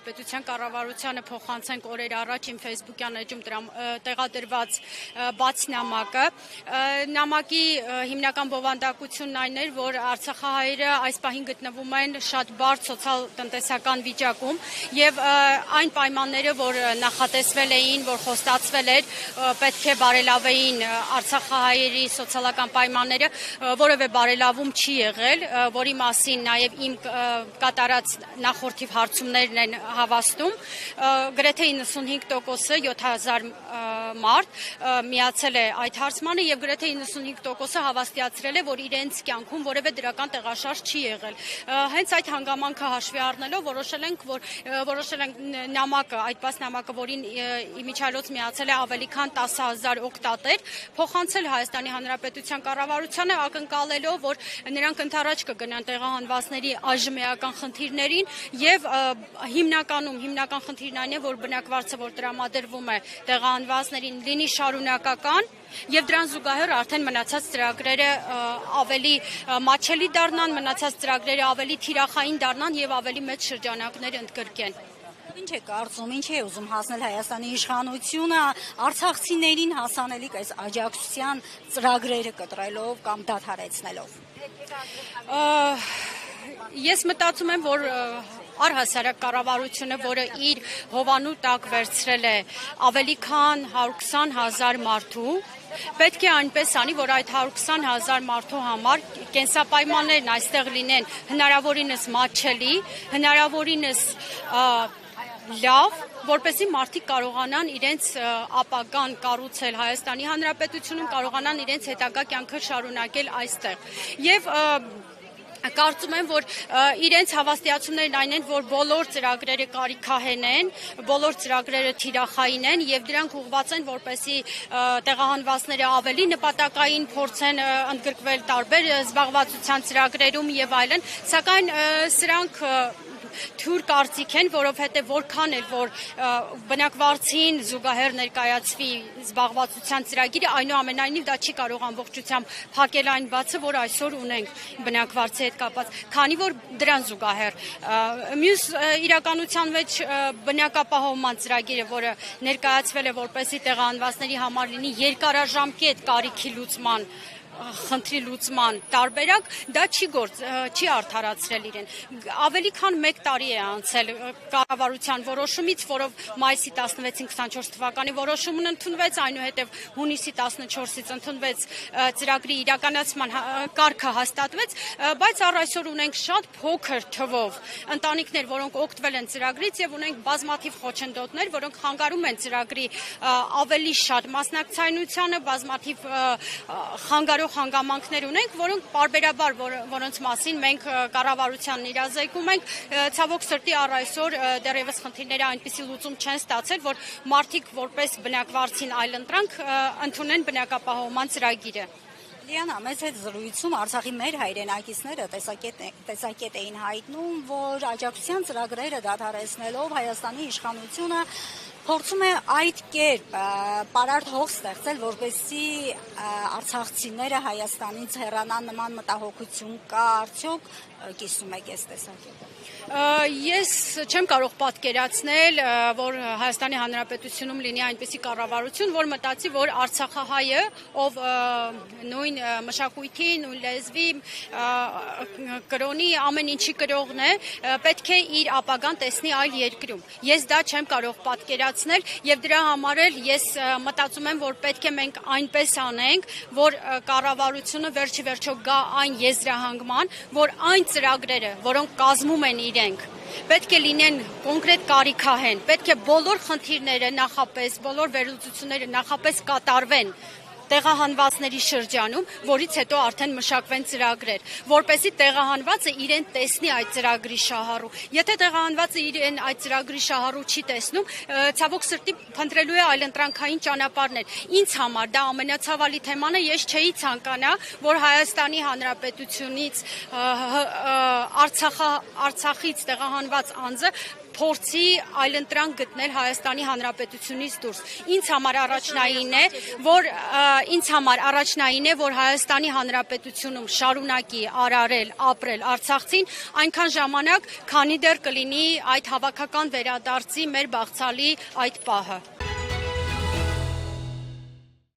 Հանրապետության կառավարությանը փոխանցենք օրեր առաջ իմ Facebook-յան էջում տեղադրված բաց նամակը։ Նամակի հիմնական բովանդակությունն այն էր, որ արցախահայերը այս պահին գտնվում են շատ բարդ սոցիալ-տնտեսական վիճակում եւ այն պայմանները, որ նախատեսվել էին, որ խոստացվել էր, պետք է բարելավեին արցախահայերի սոցիալական պայմանները, որևէ բարելավում չի եղել, որի մասին նաև իմ կատարած նախորդիվ հարցումներն են հավաստում, գրեթե 95%-ը 7000 մարդ միացել է այդ հարցմանը եւ գրեթե 95%-ը հավաստիացրել է, որ իրենց կյանքում որևէ դրական տեղաշարժ չի եղել։ Հենց այդ հանգամանքը հաշվի առնելով որոշել ենք նամակը, այդ բաց նամակը, որին իմիջիայլոց միացել է ավելի քան 10000 օգտատեր, փոխանցել Հայաստանի Հանրապետության կառավարությանը, ակնկալելով, որ նրանք ընդառաջ կգնան տեղահանվածների այժմեական խնդիրներին եւ հիմնական խնդիրն այն է, որ բնակվարձը, որ տրամադրվում է տեղահանվածներին, լինի շարունակական եւ դրան զուգահեռ արդեն մնացած ծրագրերը ավելի մատչելի դառնան, մնացած ծրագրերը ավելի թիրախային դառնան եւ ավելի մեծ շրջանակներ ընդգրկեն։ Ինչ է կարծում, ինչ է ուզում հասնել Հայաստանի իշխանությունը արցախցիներին հասանելիք այս աջակցության ծրագրերը կտրելով կամ դադարեցնելով։ Ես մտածում եմ, որ առհասարակ կառավարությունը, որը իր հովանու տակ վերցրել է ավելի քան 120,000 մարդու, պետք է այնպես անի, որ այդ 120,000 մարդու համար կենսապայմաններն այստեղ լինեն հնարավորինս մատչելի, հնարավորինս լավ, որպեսզի մարդիկ կարողանան իրենց ապագան կառուցել Հայաստանի Հանրապետությունում, կարողանան իրենց հետագա կյանքը շարունակել այստեղ։ Եվ կարծում եմ, որ իրենց հավաստիացումներն այն են, որ բոլոր ծրագրերը կարիքահեն են, բոլոր ծրագրերը թիրախային են եւ դրանք ուղղված են, որպեսզի տեղահանվածները ավելի նպատակային փորձեն ընդգրկվել տարբեր զբաղվածության ծրագրերում եւ այլն, սակայն սրանք թյուր կարծիք են, որովհետև որքան էլ որ բնակվարձին զուգահեռ ներկայացվի զբաղվածության ծրագիրը, այնուամենայնիվ դա չի կարող ամբողջությամբ փակել այն բացը, որ այսօր ունենք բնակվարձի հետ կապված, քանի որ դրան զուգահեռ մյուս իրականության մեջ բնակապահովման ծրագիրը, որը ներկայացվել է որպեսզի տեղահանվածների համար լինի երկարաժամկետ կարիքի լուծման խնդրի լուծման տարբերակ, դա չի արդարացրել իրեն։ Ավելի քան 1 տարի է անցել կառավարության որոշումից, որով մայիսի 16-ին 24 թվականի որոշումն ընդունվեց, այնուհետև հունիսի 14-ից ընդունվեց ծրագրի իրականացման կարգը հաստատվեց, բայց առ այսօր ունենք շատ փոքր թվով ընտանիքներ, որոնք օգտվել են ծրագրից եւ ունենք բազմաթիվ խոչընդոտներ, որոնք խանգարում են ծրագրի ավելի շատ մասնակցայնությանը, բազմաթիվ խանգարող հանգամանքներ ունենք, որոնք պարբերաբար որոնց մասին մենք կառավարությանն իրազեկում ենք, ցավոք սրտի առ այսօր դեռևս խնդիրները այնպիսի լուծում չեն ստացել, որ մարդիկ որպես բնակվարձին այլընտրանք ընդունեն բնակապահովման ծրագիրը։ Լիանա, մեծ հետ զրույցում Արցախի մեր հայրենակիցները տեսակետ էին հայտնում, որ աջակցության ծրագրերը դադարեցնելով Հայաստանի իշխանությունը փորձում է այդ կերպ պարարտ հող ստեղծել, որպեսզի արցախցիները Հայաստանից հեռանան, նման մտահոգություն կա, արդյոք կիսում եք այս տեսակետը։ Ես չեմ կարող պատկերացնել, որ Հայաստանի Հանրապետությունում լինի այնպիսի կառավարություն, որ մտածի, որ Արցախահայը, ով նույն մշակույթի, նույն լեզվի, կրոնի, ամեն ինչի կրողն է, պետք է իր ապագան տեսնի այլ երկրում։ Ես դա չեմ կարող պատկերացնել եւ դրա համար էլ ես մտածում եմ, որ պետք է մենք այնպես անենք, որ կառավարությունը վերջի վերջո գա այն եզրահանգման, որ այն ծրագրերը, որոնք կազմում են իրենք, պետք է լինեն կոնկրետ կարիքահեն, պետք է բոլոր խնդիրները նախապես, բոլոր վերլուծությունները նախապես կատարվեն տեղահանվածների շրջանում, որից հետո արդեն մշակվեն ծրագրեր, որպեսզի տեղահանվածը իրեն տեսնի այդ ծրագրի շահառու։ Եթե տեղահանվածը իրեն այդ ծրագրի շահառու չի տեսնում, ցավոք սրտի փնտրելու է այլընտրանքային ճանապարհներ։ Ինձ համար դա ամենացավալի թեման է, ես չէի ցանկանա, որ Հայաստանի Հանրապետությունից Արցախից տեղահանված անձը փորձի այլընտրանք գտնել Հայաստանի Հանրապետությունից դուրս։ Ինձ համար առաջնային է, որ Հայաստանի Հանրապետությունում շարունակի արարել, ապրել Արցախցին այնքան ժամանակ, քանի դեռ կլինի այդ հավաքական վերադարձի մեր բաղձալի այդ պահը։